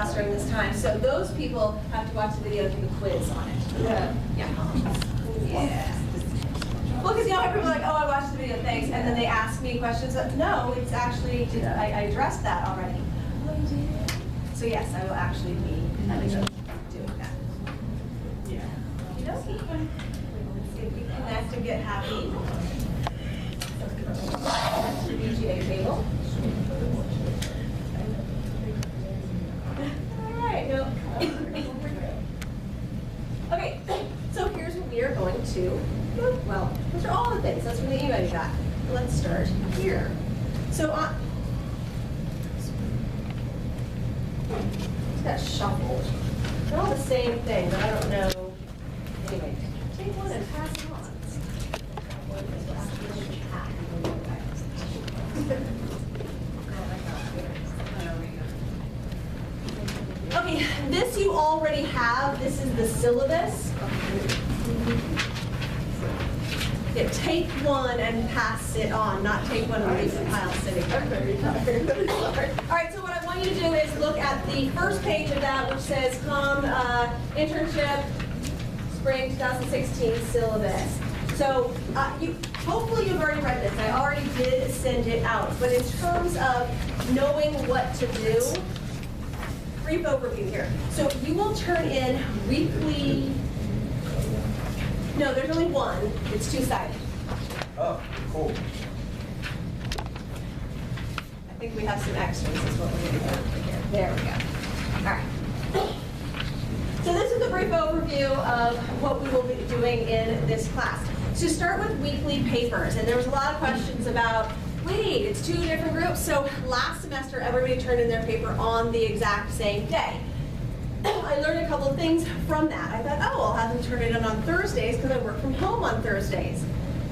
during this time. So those people have to watch the video and do the quiz on it. Yeah. Yeah. Well, because people are like, oh, I watched the video, thanks, and then they ask me questions. No, it's actually, I addressed that already. Oh, you did? So yes, I will actually be doing that. Yeah. Let's see if we connect and get happy. That's the VGA table. All right. Okay, so here's what we are going to, well, those are all the things. That's from the email you got. Let's start here. So it's got shuffled. They're all the same thing, but I don't know. Anyway, take one and pass it on. Okay, this you already have. This is the syllabus. Yeah, take one and pass it on, not take one and leave the pile sitting there. I'm very tired. All right, so what I want you to do is look at the first page of that, which says internship, spring 2016 syllabus. So hopefully you've already read this. I already did send it out. But in terms of knowing what to do, brief overview here. So you will turn in weekly, no, there's only one. It's two-sided. Oh, cool. I think we have some extras is what we're going to do here. There we go. All right. So this is a brief overview of what we will be doing in this class. So start with weekly papers. And there was a lot of questions about, wait, it's two different groups. So last semester, everybody turned in their paper on the exact same day. I learned a couple of things from that. I thought, oh, I'll have them turn it in on Thursdays because I work from home on Thursdays.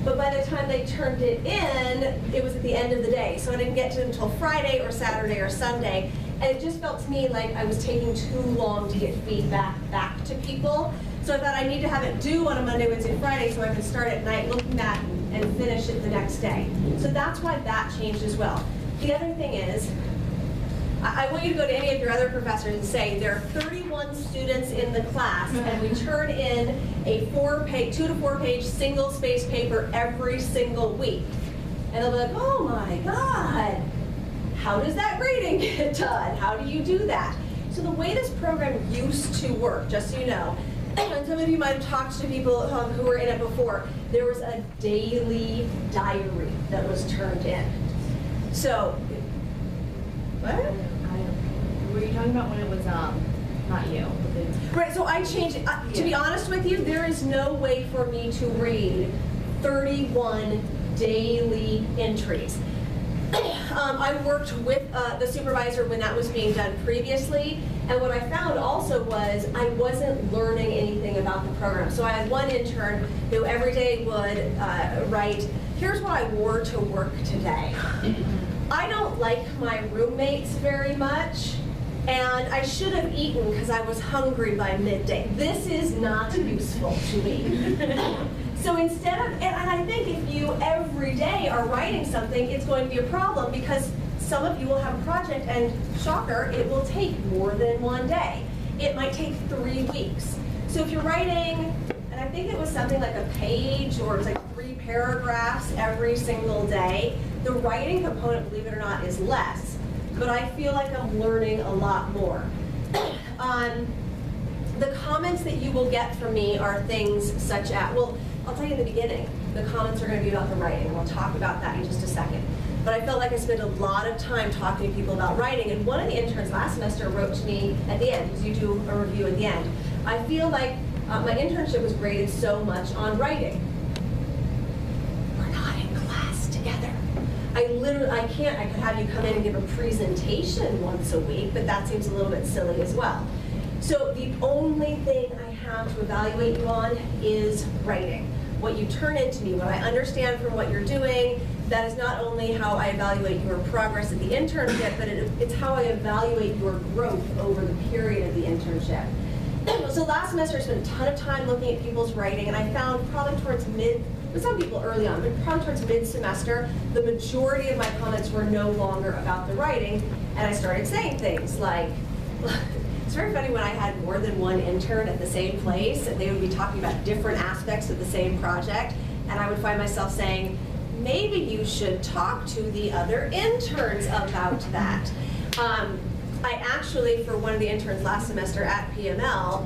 But by the time they turned it in, it was at the end of the day. So I didn't get to it until Friday or Saturday or Sunday. And it just felt to me like I was taking too long to get feedback back to people. So I thought I need to have it due on a Monday, Wednesday, Friday so I can start at night looking at and finish it the next day. So that's why that changed as well. The other thing is, I want you to go to any of your other professors and say, there are 31 students in the class, and we turn in a 2 to 4 page single space paper every single week. And they'll be like, oh my God, how does that grading get done? How do you do that? So the way this program used to work, just so you know, and some of you might have talked to people who were in it before, there was a daily diary that was turned in. So, what? Were you talking about when it was, not you? Right, so I changed it. To be honest with you, there is no way for me to read 31 daily entries. I worked with the supervisor when that was being done previously, and what I found also was I wasn't learning anything about the program. So I had one intern who every day would write, here's what I wore to work today. I don't like my roommates very much, and I should have eaten because I was hungry by midday. This is not useful to me. So instead of, and I think if you every day are writing something, it's going to be a problem because some of you will have a project and, shocker, it will take more than one day. It might take 3 weeks. So if you're writing, and I think it was something like a page or it's like 3 paragraphs every single day, the writing component, believe it or not, is less. But I feel like I'm learning a lot more. The comments that you will get from me are things such as, well, I'll tell you in the beginning, the comments are going to be about the writing. We'll talk about that in just a second. But I felt like I spent a lot of time talking to people about writing. And one of the interns last semester wrote to me at the end, because you do a review at the end. I feel like my internship was graded so much on writing. We're not in class together. I could have you come in and give a presentation once a week, but that seems a little bit silly as well. So the only thing I have to evaluate you on is writing. What you turn into me, what I understand from what you're doing, that is not only how I evaluate your progress at the internship, but it's how I evaluate your growth over the period of the internship. So last semester I spent a ton of time looking at people's writing, and I found probably towards some people early on, but probably towards mid-semester, the majority of my comments were no longer about the writing, and I started saying things like, it's very funny when I had more than one intern at the same place, and they would be talking about different aspects of the same project, and I would find myself saying, maybe you should talk to the other interns about that. I actually, for one of the interns last semester at PML,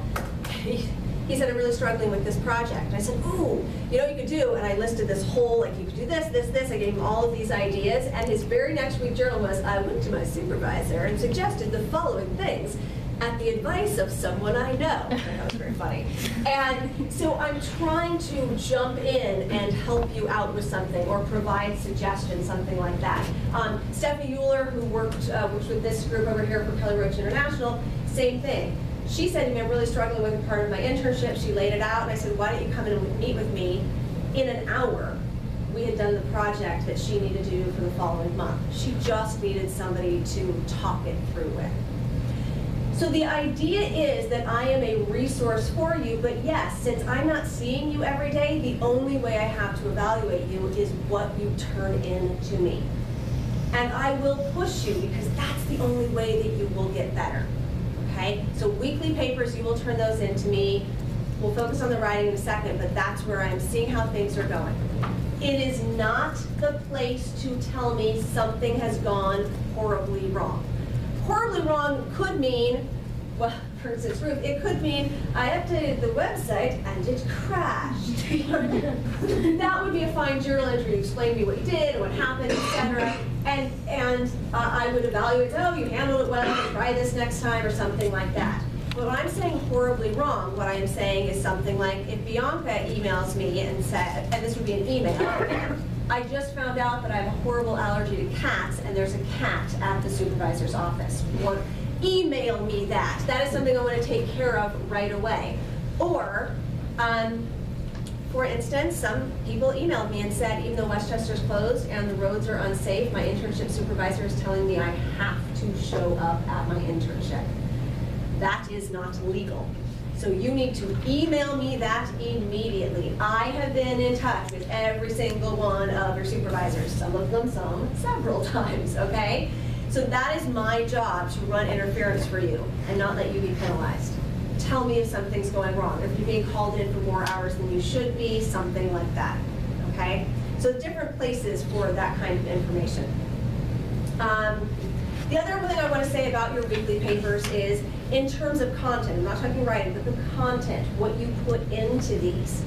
he said, I'm really struggling with this project. And I said, ooh, you know what you could do? And I listed this whole, like, you could do this, this, this. I gave him all of these ideas. And his very next week journal was, I went to my supervisor and suggested the following things at the advice of someone I know. That was very funny. And so I'm trying to jump in and help you out with something or provide suggestions, something like that. Stephanie Euler, who works with this group over here for Kelly Roach International, same thing. She said to me, I'm really struggling with a part of my internship. She laid it out, and I said, why don't you come in and meet with me? In an hour, we had done the project that she needed to do for the following month. She just needed somebody to talk it through with. So the idea is that I am a resource for you, but yes, since I'm not seeing you every day, the only way I have to evaluate you is what you turn in to me. And I will push you because that's the only way that you will get better. Okay? So weekly papers, you will turn those in to me. We'll focus on the writing in a second, but that's where I'm seeing how things are going. It is not the place to tell me something has gone horribly wrong. Horribly wrong could mean, well, for instance, Ruth, it could mean I updated the website and it crashed. That would be a fine journal entry to explain to me what you did and what happened, etc. And I would evaluate, oh, you handled it well, try this next time, or something like that. But when I'm saying horribly wrong, what I am saying is something like, if Bianca emails me and said, and this would be an email, I just found out that I have a horrible allergy to cats, and there's a cat at the supervisor's office. Or email me that. That is something I want to take care of right away. Or, for instance, some people emailed me and said, even though Westchester's closed and the roads are unsafe, my internship supervisor is telling me I have to show up at my internship. That is not legal. So you need to email me that immediately. I have been in touch with every single one of your supervisors, some of them, several times, okay? So that is my job, to run interference for you and not let you be penalized. Tell me if something's going wrong, if you're being called in for more hours than you should be, something like that, okay? So different places for that kind of information. The other thing I want to say about your weekly papers is, in terms of content, I'm not talking writing, but the content, what you put into these.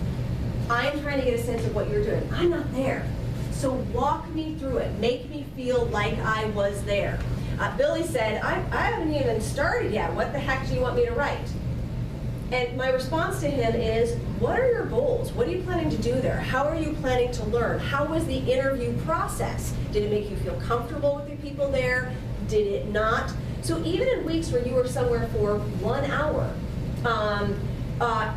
I'm trying to get a sense of what you're doing. I'm not there. So walk me through it. Make me feel like I was there. Billy said, I haven't even started yet. What the heck do you want me to write? And my response to him is, what are your goals? What are you planning to do there? How are you planning to learn? How was the interview process? Did it make you feel comfortable with the people there? Did it not? So even in weeks where you were somewhere for 1 hour,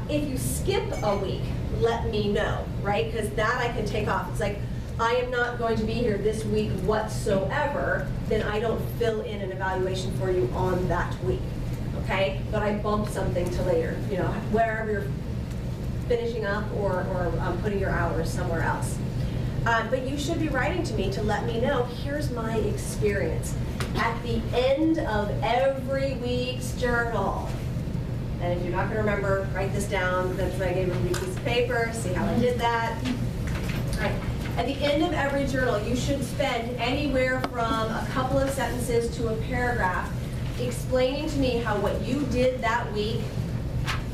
if you skip a week, let me know, right? Because that I can take off. It's like, I am not going to be here this week whatsoever, then I don't fill in an evaluation for you on that week, okay? But I bump something to later, you know, wherever you're finishing up or putting your hours somewhere else. But you should be writing to me to let me know, here's my experience. At the end of every week's journal, and if you're not going to remember, write this down. That's what I gave you a piece of paper. See how I did that? All right. At the end of every journal, you should spend anywhere from a couple of sentences to a paragraph explaining to me how what you did that week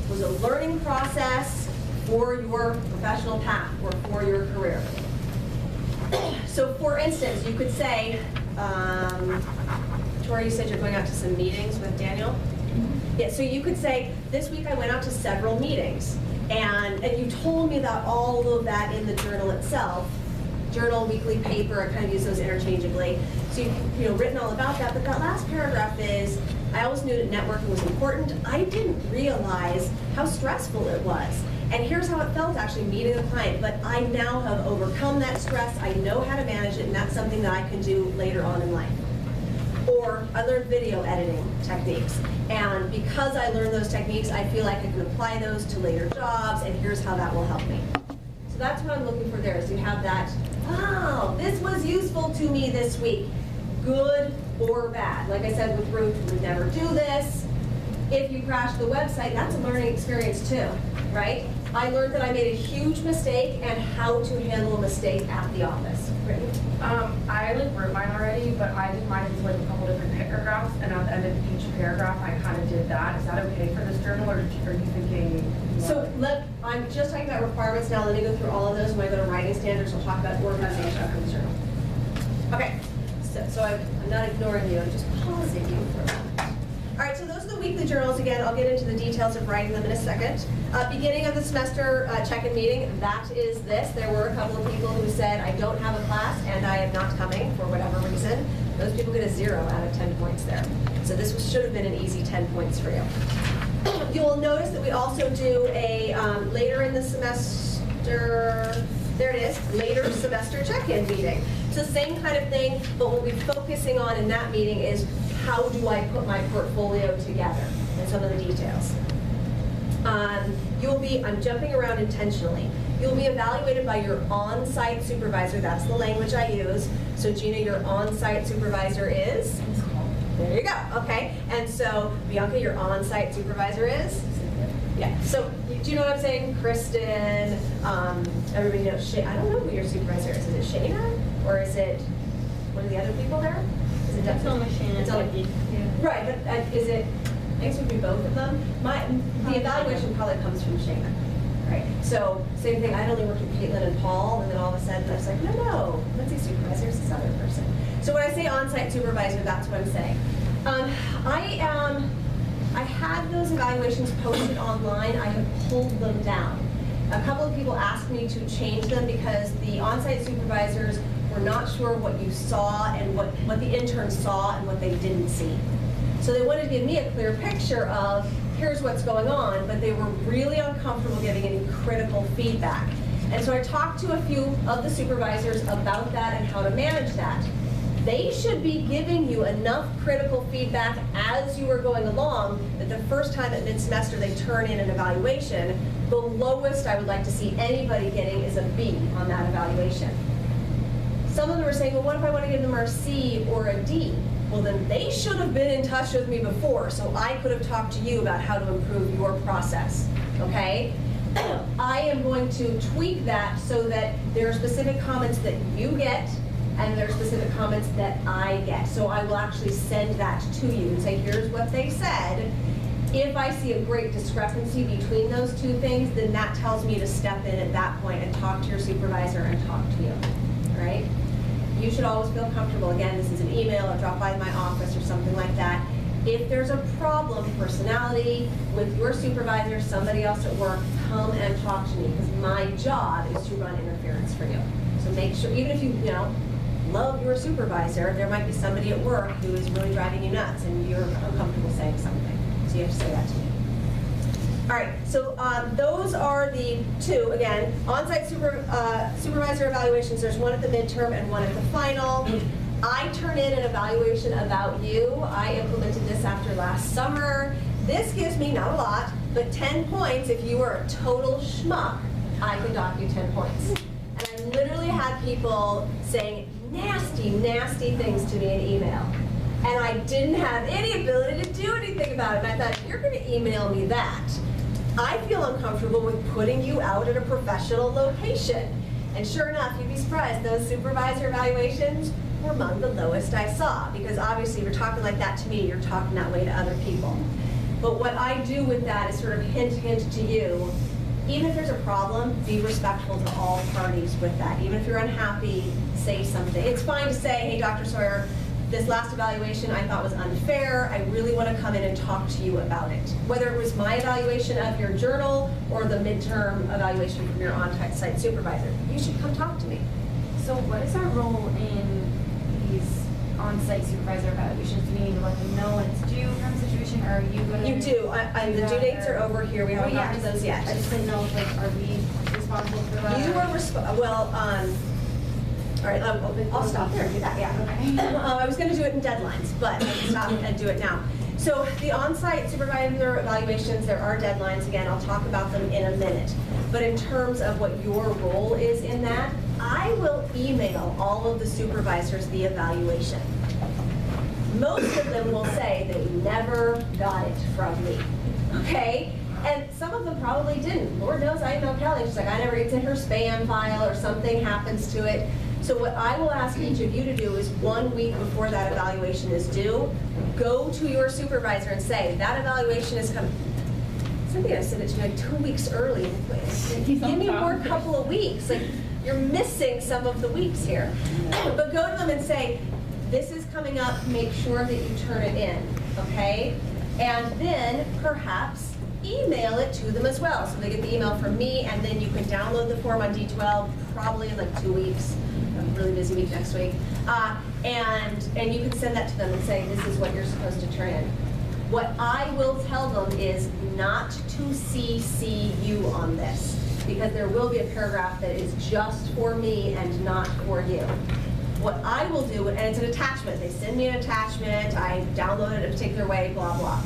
was a learning process for your professional path or for your career. So for instance, you could say, Tori, you said you're going out to some meetings with Daniel? Mm-hmm. Yeah, so you could say, this week I went out to several meetings, and you told me about all of that in the journal itself. Journal, weekly paper, I kind of use those interchangeably. So you've written all about that, but that last paragraph is, I always knew that networking was important. I didn't realize how stressful it was. And here's how it felt actually meeting a client, but I now have overcome that stress. I know how to manage it, and that's something that I can do later on in life. Or I learned video editing techniques, and because I learned those techniques, I feel like I can apply those to later jobs, and here's how that will help me. So that's what I'm looking for there, is you have that, wow, this was useful to me this week. Good or bad. Like I said with Ruth, we would never do this. If you crash the website, that's a learning experience too, right? I learned that I made a huge mistake and how to handle a mistake at the office. Brittany? I wrote mine already, but I did mine into a couple different paragraphs, and at the end of each paragraph, I kind of did that. Is that okay for this journal, or are you thinking? So I'm just talking about requirements now. Let me go through all of those. When I go to writing standards, we'll talk about organization for the journal. Okay, so I'm not ignoring you. I'm just pausing you for a moment. All right, so those are the weekly journals. Again, I'll get into the details of writing them in a second. Beginning of the semester check-in meeting, that is this. There were a couple of people who said, I don't have a class and I am not coming for whatever reason. Those people get a 0 out of 10 points there. So this should have been an easy 10 points for you. You will notice that we also do a later in the semester, there it is, later semester check-in meeting. It's the same kind of thing, but what we'll be focusing on in that meeting is how do I put my portfolio together and some of the details. I'm jumping around intentionally. You'll be evaluated by your on-site supervisor. That's the language I use. So Gina, your on-site supervisor is? There you go, okay. And so Bianca, your on-site supervisor is? Yeah, so do you know what I'm saying? Kristen, everybody knows, I don't know who your supervisor is. Is it Shayna? Or is it one of the other people there? Is it It's only Shayna. It's only, right, but is it, I guess it would be both of them. The evaluation probably comes from Shayna, right? So same thing, I'd only worked with Caitlin and Paul, and then all of a sudden I was like, no, Lindsay supervisor is this other person. So when I say on-site supervisor, that's what I'm saying. I had those evaluations posted online. I have pulled them down. A couple of people asked me to change them because the on-site supervisors were not sure what you saw and what the interns saw and what they didn't see. So they wanted to give me a clear picture of here's what's going on, but they were really uncomfortable giving any critical feedback. And so I talked to a few of the supervisors about that and how to manage that. They should be giving you enough critical feedback as you are going along that the first time at mid-semester they turn in an evaluation, the lowest I would like to see anybody getting is a B on that evaluation. Some of them are saying, well, what if I want to give them a C or a D? Well, then they should have been in touch with me before, so I could have talked to you about how to improve your process, okay? I am going to tweak that so that there are specific comments that you get and there are specific comments that I get. So I will actually send that to you and say, here's what they said. If I see a great discrepancy between those two things, then that tells me to step in at that point and talk to your supervisor and talk to you, all right? You should always feel comfortable. Again, this is an email or drop by my office or something like that. If there's a problem, personality, with your supervisor, somebody else at work, come and talk to me because my job is to run interference for you. So make sure, even if you love your supervisor, there might be somebody at work who is really driving you nuts and you're uncomfortable saying something. So you have to say that to me. All right, so those are the two, again, on-site supervisor evaluations. There's one at the midterm and one at the final. I turn in an evaluation about you. I implemented this after last summer. This gives me, not a lot, but 10 points. If you are a total schmuck, I can dock you 10 points. And I literally had people saying nasty, nasty things to me in email. And I didn't have any ability to do anything about it. And I thought, if you're going to email me that, I feel uncomfortable with putting you out at a professional location. And sure enough, you'd be surprised, those supervisor evaluations were among the lowest I saw. Because obviously, if you're talking like that to me, you're talking that way to other people. But what I do with that is sort of hint, hint to you. Even if there's a problem, be respectful to all parties with that. Even if you're unhappy, say something. It's fine to say, hey, Dr. Sawyer, this last evaluation I thought was unfair. I really want to come in and talk to you about it. Whether it was my evaluation of your journal or the midterm evaluation from your on-site supervisor, you should come talk to me. So what is our role in these on-site supervisor evaluations? Do we need to let them know when it's due kind of situation, or are you going to? You do. The due dates are over here. We haven't gotten to those yet. I just didn't know, like, are we responsible for that? You are all right, I'll stop there and do that, yeah. Okay. I was going to do it in deadlines, but I can stop and do it now. So the on-site supervisor evaluations, there are deadlines. Again, I'll talk about them in a minute. But in terms of what your role is in that, I will email all of the supervisors the evaluation. Most of them will say they never got it from me, okay? And some of them probably didn't. Lord knows I know Kelly. She's like, I never get in her spam file or something happens to it. So what I will ask each of you to do is 1 week before that evaluation is due, go to your supervisor and say, that evaluation is coming. Somebody I said it to me like 2 weeks early. Give me more couple of weeks. Like, you're missing some of the weeks here. But go to them and say, this is coming up, make sure that you turn it in, okay? And then perhaps email it to them as well. So they get the email from me, and then you can download the form on D12 probably in like 2 weeks. I'm a really busy week next week. And you can send that to them and say, this is what you're supposed to turn in. What I will tell them is not to CC you on this, because there will be a paragraph that is just for me and not for you. What I will do, and it's an attachment, they send me an attachment, I download it a particular way, blah, blah.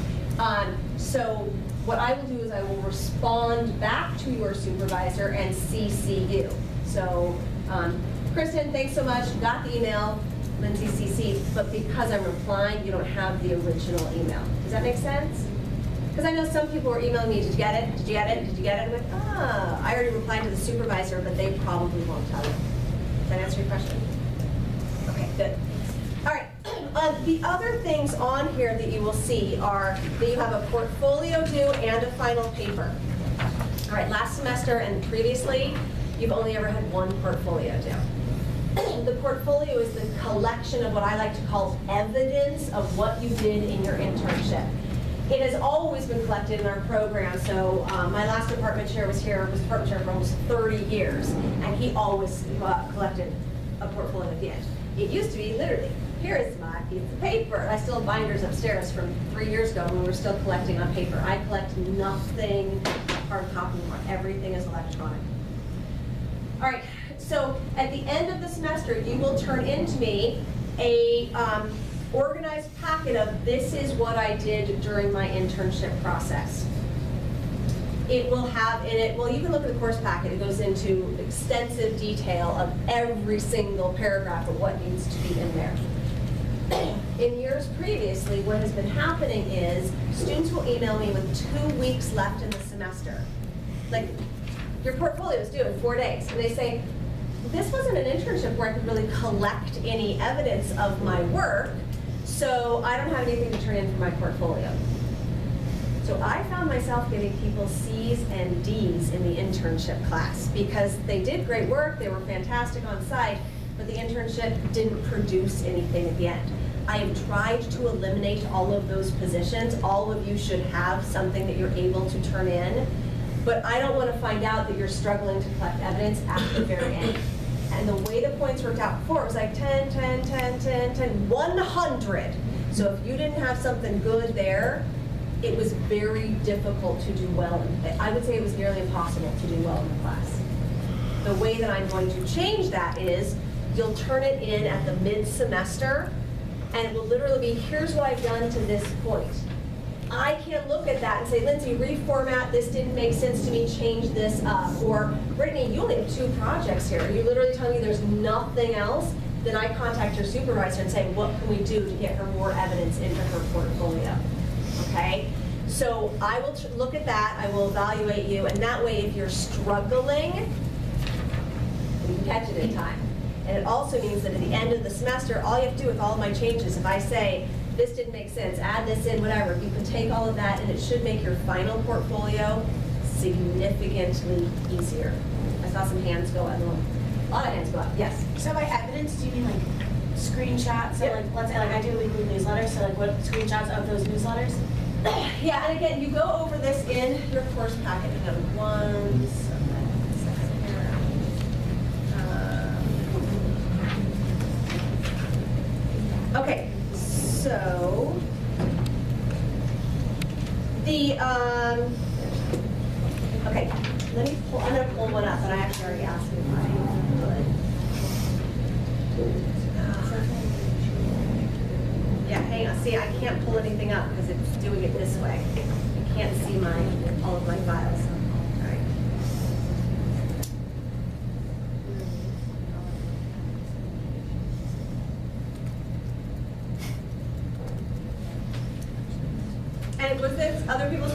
So what I will do is I will respond back to your supervisor and CC you. So, Kristen, thanks so much, got the email, Lindsay CC, but because I'm replying, you don't have the original email. Does that make sense? Because I know some people are emailing me, did you get it? Did you get it? Did you get it? I'm like, I already replied to the supervisor, but they probably won't tell you. Does that answer your question? Okay, good. All right, the other things on here that you will see are that you have a portfolio due and a final paper. All right, last semester and previously, you've only ever had one portfolio due. The portfolio is the collection of what I like to call evidence of what you did in your internship. It has always been collected in our program, so my last department chair was department chair for almost 30 years, and he always collected a portfolio at the end. It used to be literally, here is my piece of paper. I still have binders upstairs from 3 years ago when we were still collecting on paper. I collect nothing hard copy anymore. Everything is electronic. All right. So at the end of the semester, you will turn into me a organized packet of this is what I did during my internship process. It will have in it, well, you can look at the course packet. It goes into extensive detail of every single paragraph of what needs to be in there. In years previously, what has been happening is students will email me with 2 weeks left in the semester. Like, your portfolio is due in 4 days. And they say, this wasn't an internship where I could really collect any evidence of my work, so I don't have anything to turn in for my portfolio. So I found myself giving people C's and D's in the internship class because they did great work, they were fantastic on site, but the internship didn't produce anything at the end. I have tried to eliminate all of those positions. All of you should have something that you're able to turn in, but I don't want to find out that you're struggling to collect evidence at the very end. And the way the points worked out before, it was like 10, 10, 10, 10, 10, 100. So if you didn't have something good there, it was very difficult to do well. I would say it was nearly impossible to do well in the class. The way that I'm going to change that is you'll turn it in at the mid-semester, and it will literally be, here's what I've done to this point. I can't look at that and say, Lindsay, reformat, this didn't make sense to me, change this up. Or, Brittany, you only have 2 projects here. You're literally telling me there's nothing else. Then I contact your supervisor and say, what can we do to get her more evidence into her portfolio? Okay? So I will look at that, I will evaluate you, and that way if you're struggling, you can catch it in time. And it also means that at the end of the semester, all you have to do with all of my changes, if I say, this didn't make sense, add this in, whatever, you can take all of that and it should make your final portfolio significantly easier. I saw some hands go up, a lot of hands go up, yes. So by evidence, do you mean like screenshots? So Yep. like, let's say like I do a weekly newsletter, so like what screenshots of those newsletters? Yeah, and again, you go over this in your course packet. You have one second here. Okay, so the okay, let me pull. I'm gonna pull one up, and I actually already asked if I could. Yeah, hang on. See, I can't pull anything up because it's doing it this way. I can't see all of my files. All right. other people